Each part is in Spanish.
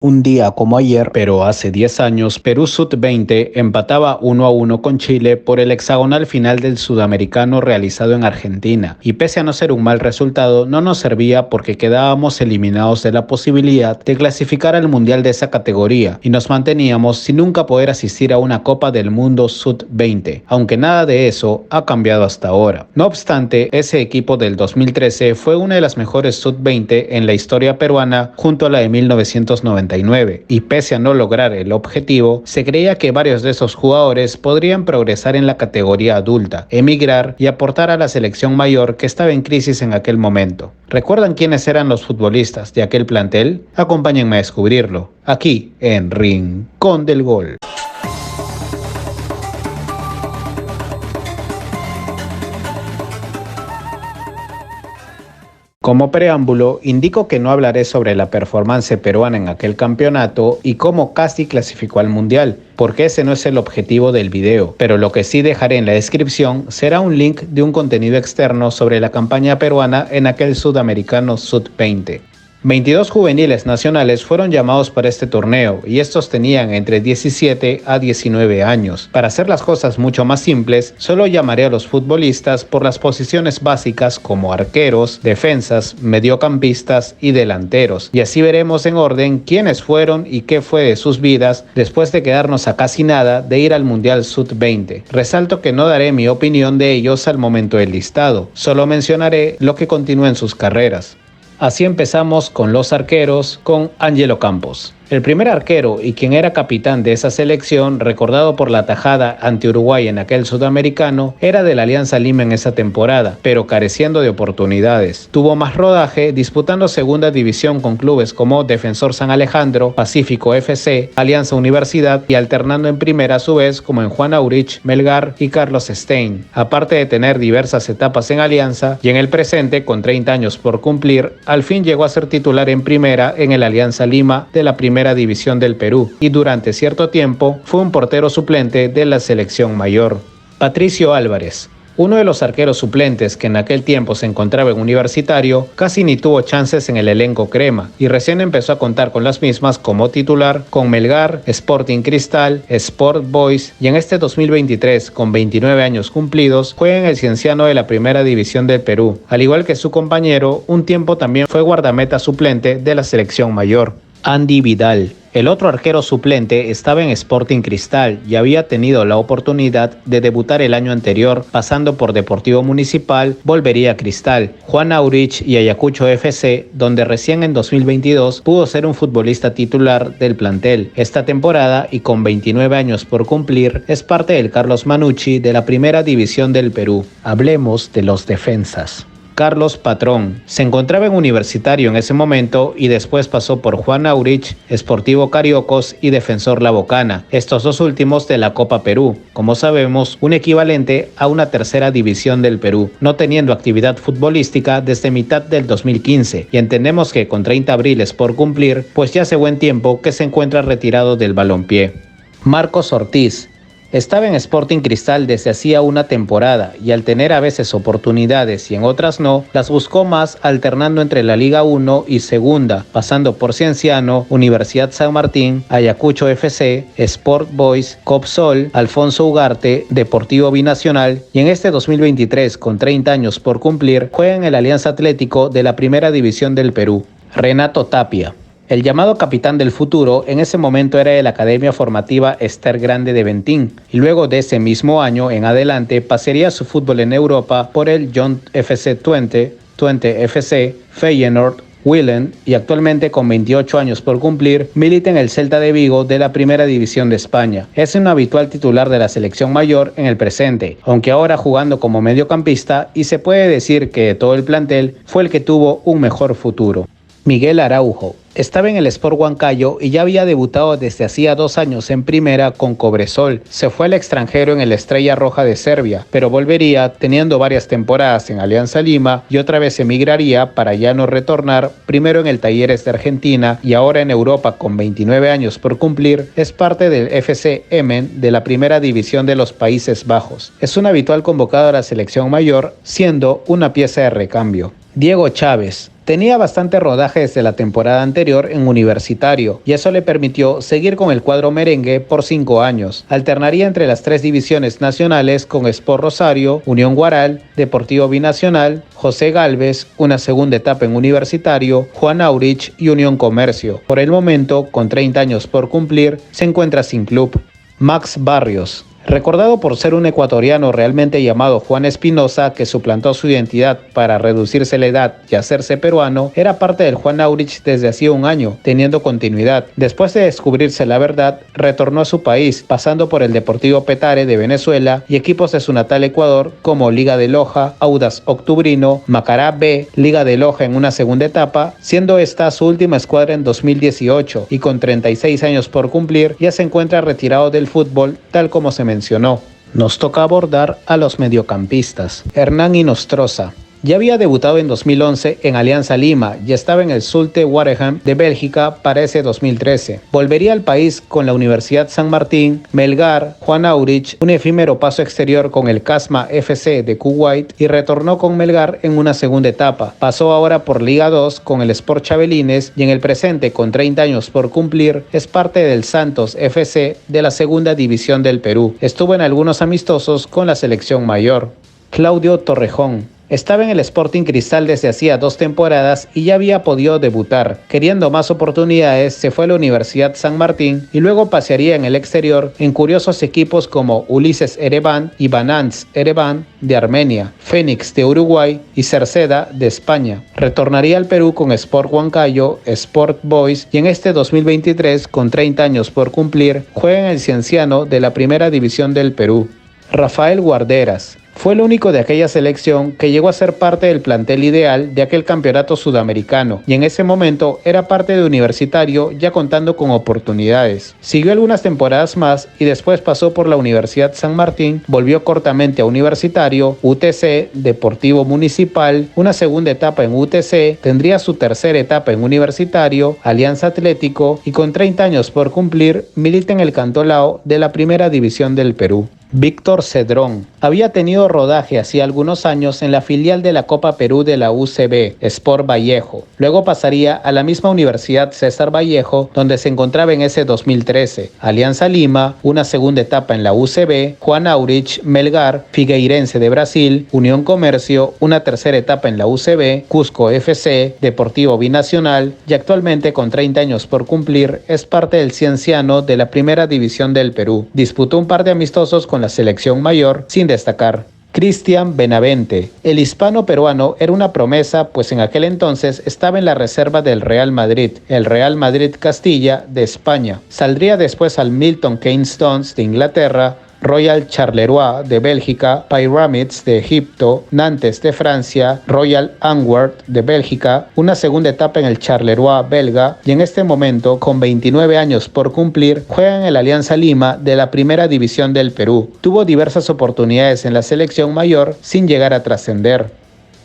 Un día como ayer, pero hace 10 años, Perú Sub-20 empataba 1-1 con Chile por el hexagonal final del Sudamericano realizado en Argentina. Y pese a no ser un mal resultado, no nos servía porque quedábamos eliminados de la posibilidad de clasificar al Mundial de esa categoría y nos manteníamos sin nunca poder asistir a una Copa del Mundo Sub-20, aunque nada de eso ha cambiado hasta ahora. No obstante, ese equipo del 2013 fue una de las mejores Sub-20 en la historia peruana junto a la de 1990. Y pese a no lograr el objetivo, se creía que varios de esos jugadores podrían progresar en la categoría adulta, emigrar y aportar a la selección mayor que estaba en crisis en aquel momento. ¿Recuerdan quiénes eran los futbolistas de aquel plantel? Acompáñenme a descubrirlo, aquí en Rincón del Gol. Como preámbulo, indico que no hablaré sobre la performance peruana en aquel campeonato y cómo casi clasificó al Mundial, porque ese no es el objetivo del video, pero lo que sí dejaré en la descripción será un link de un contenido externo sobre la campaña peruana en aquel Sudamericano Sub-20. 22 juveniles nacionales fueron llamados para este torneo y estos tenían entre 17 a 19 años. Para hacer las cosas mucho más simples, solo llamaré a los futbolistas por las posiciones básicas como arqueros, defensas, mediocampistas y delanteros. Y así veremos en orden quiénes fueron y qué fue de sus vidas después de quedarnos a casi nada de ir al Mundial Sub-20. Resalto que no daré mi opinión de ellos al momento del listado, solo mencionaré lo que continúa en sus carreras. Así empezamos con los arqueros, con Ángelo Campos. El primer arquero y quien era capitán de esa selección, recordado por la tajada ante Uruguay en aquel sudamericano, era de la Alianza Lima en esa temporada, pero careciendo de oportunidades. Tuvo más rodaje disputando segunda división con clubes como Defensor San Alejandro, Pacífico FC, Alianza Universidad y alternando en primera a su vez como en Juan Aurich, Melgar y Carlos Stein. Aparte de tener diversas etapas en Alianza y en el presente con 30 años por cumplir, al fin llegó a ser titular en primera en el Alianza Lima de la primera división del Perú y durante cierto tiempo fue un portero suplente de la selección mayor. Patricio Álvarez, uno de los arqueros suplentes que en aquel tiempo se encontraba en Universitario, casi ni tuvo chances en el elenco crema y recién empezó a contar con las mismas como titular con Melgar, Sporting Cristal, Sport Boys y en este 2023 con 29 años cumplidos juega en el Cienciano de la primera división del Perú. Al igual que su compañero, un tiempo también fue guardameta suplente de la selección mayor. Andy Vidal. El otro arquero suplente estaba en Sporting Cristal y había tenido la oportunidad de debutar el año anterior pasando por Deportivo Municipal, volvería a Cristal, Juan Aurich y Ayacucho FC, donde recién en 2022 pudo ser un futbolista titular del plantel. Esta temporada y con 29 años por cumplir es parte del Carlos Manucci de la primera división del Perú. Hablemos de los defensas. Carlos Patrón. Se encontraba en Universitario en ese momento y después pasó por Juan Aurich, Sportivo Cariocos y Defensor La Bocana, estos dos últimos de la Copa Perú, como sabemos un equivalente a una tercera división del Perú, no teniendo actividad futbolística desde mitad del 2015 y entendemos que con 30 abriles por cumplir, pues ya hace buen tiempo que se encuentra retirado del balompié. Marcos Ortiz. Estaba en Sporting Cristal desde hacía una temporada y al tener a veces oportunidades y en otras no, las buscó más alternando entre la Liga 1 y Segunda, pasando por Cienciano, Universidad San Martín, Ayacucho FC, Sport Boys, Copsol, Alfonso Ugarte, Deportivo Binacional y en este 2023 con 30 años por cumplir juega en el Alianza Atlético de la primera división del Perú. Renato Tapia. El llamado capitán del futuro en ese momento era de la Academia Formativa Ester Grande de Ventín y luego de ese mismo año en adelante pasaría su fútbol en Europa por el John FC Twente FC, Feyenoord, Willem y actualmente con 28 años por cumplir milita en el Celta de Vigo de la primera división de España. Es un habitual titular de la selección mayor en el presente, aunque ahora jugando como mediocampista y se puede decir que de todo el plantel fue el que tuvo un mejor futuro. Miguel Araujo. Estaba en el Sport Huancayo y ya había debutado desde hacía 2 años en primera con Cobresol. Se fue al extranjero en el Estrella Roja de Serbia, pero volvería teniendo varias temporadas en Alianza Lima y otra vez emigraría para ya no retornar, primero en el Talleres de Argentina y ahora en Europa con 29 años por cumplir, es parte del FC Emmen de la primera división de los Países Bajos. Es un habitual convocado a la selección mayor, siendo una pieza de recambio. Diego Chávez. Tenía bastante rodaje desde la temporada anterior en Universitario y eso le permitió seguir con el cuadro merengue por 5 años. Alternaría entre las 3 divisiones nacionales con Sport Rosario, Unión Guaral, Deportivo Binacional, José Gálvez, una segunda etapa en Universitario, Juan Aurich y Unión Comercio. Por el momento, con 30 años por cumplir, se encuentra sin club. Max Barrios. Recordado por ser un ecuatoriano realmente llamado Juan Espinosa, que suplantó su identidad para reducirse la edad y hacerse peruano, era parte del Juan Aurich desde hacía un año, teniendo continuidad. Después de descubrirse la verdad, retornó a su país, pasando por el Deportivo Petare de Venezuela y equipos de su natal Ecuador como Liga de Loja, Audax Octubrino, Macará B, Liga de Loja en una segunda etapa, siendo esta su última escuadra en 2018 y con 36 años por cumplir, ya se encuentra retirado del fútbol, tal como se mencionó. Nos toca abordar a los mediocampistas. Hernán Inostroza. Ya había debutado en 2011 en Alianza Lima y estaba en el Zulte Waregem de Bélgica para ese 2013. Volvería al país con la Universidad San Martín, Melgar, Juan Aurich, un efímero paso exterior con el Casma FC de Kuwait y retornó con Melgar en una segunda etapa. Pasó ahora por Liga 2 con el Sport Chabelines y en el presente, con 30 años por cumplir, es parte del Santos FC de la segunda división del Perú. Estuvo en algunos amistosos con la selección mayor. Claudio Torrejón. Estaba en el Sporting Cristal desde hacía 2 temporadas y ya había podido debutar. Queriendo más oportunidades, se fue a la Universidad San Martín y luego pasearía en el exterior en curiosos equipos como Ulises Erevan y Banants Erevan de Armenia, Fénix de Uruguay y Cerceda de España. Retornaría al Perú con Sport Huancayo, Sport Boys y en este 2023, con 30 años por cumplir, juega en el Cienciano de la Primera División del Perú. Rafael Guarderas. Fue el único de aquella selección que llegó a ser parte del plantel ideal de aquel campeonato sudamericano y en ese momento era parte de Universitario ya contando con oportunidades. Siguió algunas temporadas más y después pasó por la Universidad San Martín, volvió cortamente a Universitario, UTC, Deportivo Municipal, una segunda etapa en UTC, tendría su tercera etapa en Universitario, Alianza Atlético y con 30 años por cumplir milita en el Cantolao de la Primera División del Perú. Víctor Cedrón. Había tenido rodaje hacía algunos años en la filial de la Copa Perú de la UCB, Sport Vallejo. Luego pasaría a la misma Universidad César Vallejo, donde se encontraba en ese 2013. Alianza Lima, una segunda etapa en la UCB, Juan Aurich, Melgar, Figueirense de Brasil, Unión Comercio, una tercera etapa en la UCB, Cusco FC, Deportivo Binacional y actualmente con 30 años por cumplir es parte del Cienciano de la Primera División del Perú. Disputó un par de amistosos con la selección mayor sin destacar. Cristian Benavente. El hispano peruano era una promesa, pues en aquel entonces estaba en la reserva del Real Madrid, el Real Madrid Castilla de España. Saldría después al Milton Keynes Dons de Inglaterra, Royal Charleroi de Bélgica, Pyramids de Egipto, Nantes de Francia, Royal Antwerp de Bélgica, una segunda etapa en el Charleroi belga y en este momento, con 29 años por cumplir, juega en el Alianza Lima de la Primera División del Perú. Tuvo diversas oportunidades en la selección mayor sin llegar a trascender.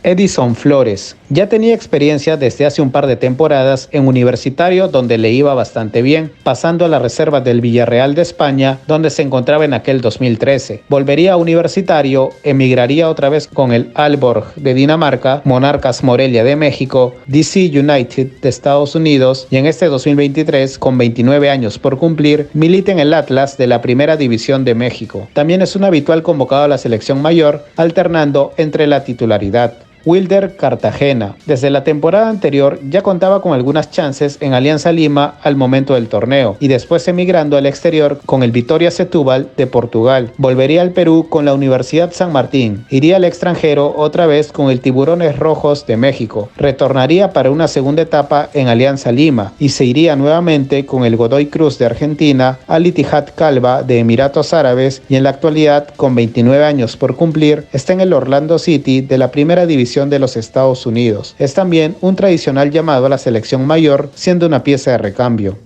Edison Flores. Ya tenía experiencia desde hace un par de temporadas en Universitario, donde le iba bastante bien, pasando a la reserva del Villarreal de España, donde se encontraba en aquel 2013. Volvería a Universitario, emigraría otra vez con el Aalborg de Dinamarca, Monarcas Morelia de México, DC United de Estados Unidos y en este 2023, con 29 años por cumplir, milita en el Atlas de la Primera División de México. También es un habitual convocado a la selección mayor, alternando entre la titularidad. Wilder Cartagena. Desde la temporada anterior ya contaba con algunas chances en Alianza Lima al momento del torneo y después emigrando al exterior con el Vitória Setúbal de Portugal. Volvería al Perú con la Universidad San Martín. Iría al extranjero otra vez con el Tiburones Rojos de México. Retornaría para una segunda etapa en Alianza Lima y se iría nuevamente con el Godoy Cruz de Argentina, Al Ittihad Calva de Emiratos Árabes y en la actualidad, con 29 años por cumplir, está en el Orlando City de la Primera División de los Estados Unidos. Es también un tradicional llamado a la selección mayor, siendo una pieza de recambio.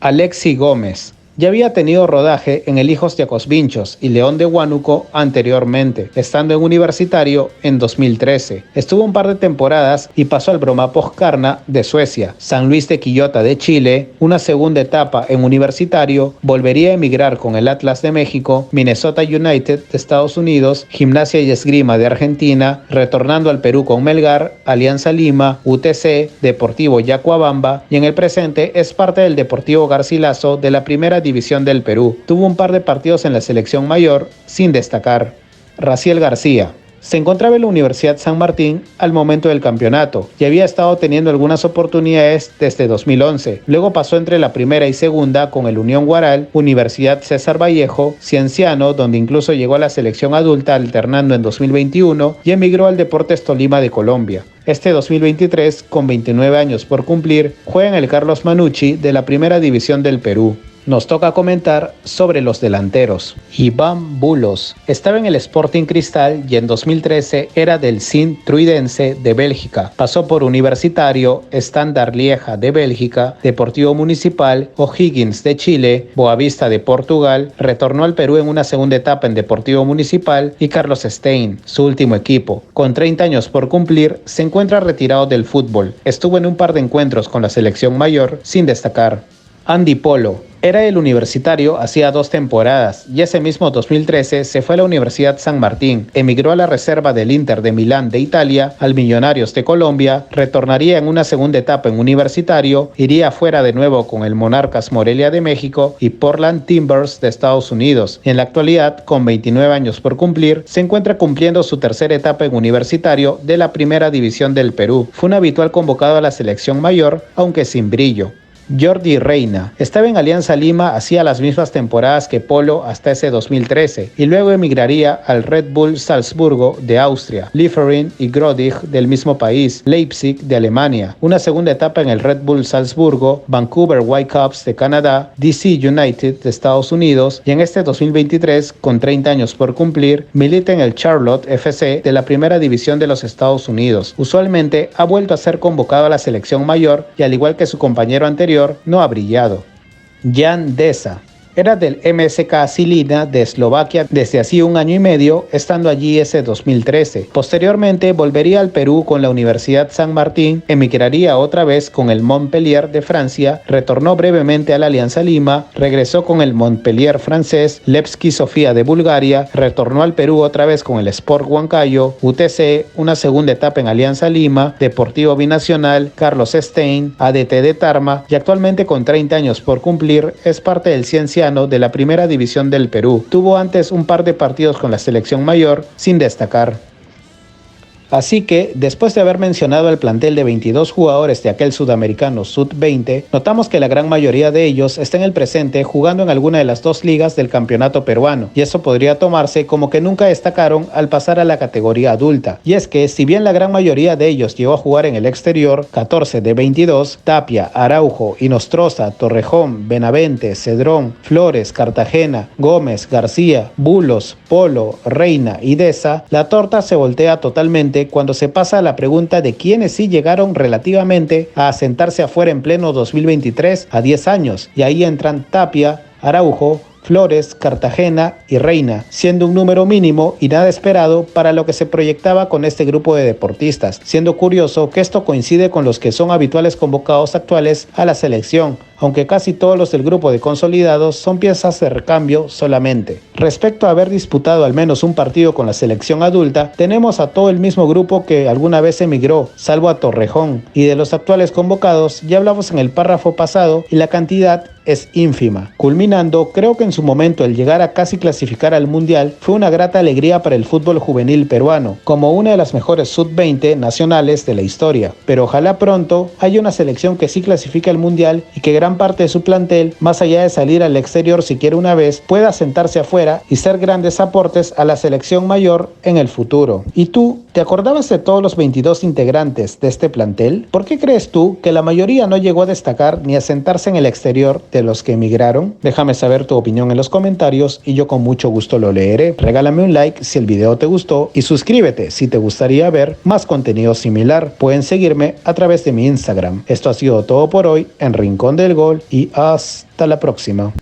Alexi Gómez. Ya había tenido rodaje en El Hijos de Acosvinchos y León de Huánuco anteriormente, estando en Universitario en 2013. Estuvo un par de temporadas y pasó al Brommapos Karna de Suecia, San Luis de Quillota de Chile, una segunda etapa en Universitario, volvería a emigrar con el Atlas de México, Minnesota United de Estados Unidos, Gimnasia y Esgrima de Argentina, retornando al Perú con Melgar, Alianza Lima, UTC, Deportivo Yacuabamba y en el presente es parte del Deportivo Garcilaso de la Primera División del Perú. Tuvo un par de partidos en la selección mayor sin destacar. Raciel García. Se encontraba en la Universidad San Martín al momento del campeonato y había estado teniendo algunas oportunidades desde 2011. Luego pasó entre la primera y segunda con el Unión Guaral, Universidad César Vallejo, Cienciano, donde incluso llegó a la selección adulta alternando en 2021 y emigró al Deportes Tolima de Colombia. Este 2023, con 29 años por cumplir, juega en el Carlos Manucci de la Primera División del Perú. Nos toca comentar sobre los delanteros. Iván Bulos estaba en el Sporting Cristal y en 2013 era del Sint-Truidense de Bélgica. Pasó por Universitario, Standard Lieja de Bélgica, Deportivo Municipal, O'Higgins de Chile, Boavista de Portugal, retornó al Perú en una segunda etapa en Deportivo Municipal y Carlos Stein, su último equipo. Con 30 años por cumplir, se encuentra retirado del fútbol. Estuvo en un par de encuentros con la selección mayor sin destacar. Andy Polo. Era el Universitario hacía 2 temporadas y ese mismo 2013 se fue a la Universidad San Martín, emigró a la reserva del Inter de Milán de Italia, al Millonarios de Colombia, retornaría en una segunda etapa en Universitario, iría afuera de nuevo con el Monarcas Morelia de México y Portland Timbers de Estados Unidos. En la actualidad, con 29 años por cumplir, se encuentra cumpliendo su tercera etapa en Universitario de la Primera División del Perú. Fue un habitual convocado a la selección mayor, aunque sin brillo. Jordi Reina. Estaba en Alianza Lima hacía las mismas temporadas que Polo hasta ese 2013 y luego emigraría al Red Bull Salzburgo de Austria, Liefering y Grodig del mismo país, Leipzig de Alemania, una segunda etapa en el Red Bull Salzburgo, Vancouver Whitecaps de Canadá, DC United de Estados Unidos y en este 2023, con 30 años por cumplir, milita en el Charlotte FC de la Primera División de los Estados Unidos. Usualmente ha vuelto a ser convocado a la selección mayor y al igual que su compañero anterior, no ha brillado. Jan Deza. Era del MSK Žilina de Eslovaquia desde hacía 1 año y medio, estando allí ese 2013. Posteriormente volvería al Perú con la Universidad San Martín, emigraría otra vez con el Montpellier de Francia, retornó brevemente a la Alianza Lima, regresó con el Montpellier francés, Levski Sofía de Bulgaria, retornó al Perú otra vez con el Sport Huancayo, UTC, una segunda etapa en Alianza Lima, Deportivo Binacional, Carlos Stein, ADT de Tarma y actualmente con 30 años por cumplir es parte del Cienciano de la Primera División del Perú. Tuvo antes un par de partidos con la selección mayor sin destacar. Así que, después de haber mencionado el plantel de 22 jugadores de aquel sudamericano Sub-20, notamos que la gran mayoría de ellos está en el presente jugando en alguna de las 2 ligas del campeonato peruano, y eso podría tomarse como que nunca destacaron al pasar a la categoría adulta. Y es que, si bien la gran mayoría de ellos llegó a jugar en el exterior, 14 de 22, Tapia, Araujo, Inostroza, Torrejón, Benavente, Cedrón, Flores, Cartagena, Gómez, García, Bulos, Polo, Reina y Deza, la torta se voltea totalmente cuando se pasa a la pregunta de quiénes sí llegaron relativamente a asentarse afuera en pleno 2023 a 10 años, y ahí entran Tapia, Araujo, Flores, Cartagena y Reina, siendo un número mínimo y nada esperado para lo que se proyectaba con este grupo de deportistas, siendo curioso que esto coincide con los que son habituales convocados actuales a la selección, aunque casi todos los del grupo de consolidados son piezas de recambio solamente. Respecto a haber disputado al menos un partido con la selección adulta, tenemos a todo el mismo grupo que alguna vez emigró, salvo a Torrejón, y de los actuales convocados ya hablamos en el párrafo pasado y la cantidad es ínfima, culminando creo que en su momento el llegar a casi clasificar al Mundial fue una grata alegría para el fútbol juvenil peruano, como una de las mejores sub-20 nacionales de la historia, pero ojalá pronto haya una selección que sí clasifique al Mundial y que gran parte de su plantel, más allá de salir al exterior siquiera una vez, pueda sentarse afuera y ser grandes aportes a la selección mayor en el futuro. ¿Y tú, te acordabas de todos los 22 integrantes de este plantel? ¿Por qué crees tú que la mayoría no llegó a destacar ni a sentarse en el exterior de los que emigraron? Déjame saber tu opinión en los comentarios y yo con mucho gusto lo leeré. Regálame un like si el video te gustó y suscríbete si te gustaría ver más contenido similar. Pueden seguirme a través de mi Instagram. Esto ha sido todo por hoy en Rincón del Gol y hasta la próxima.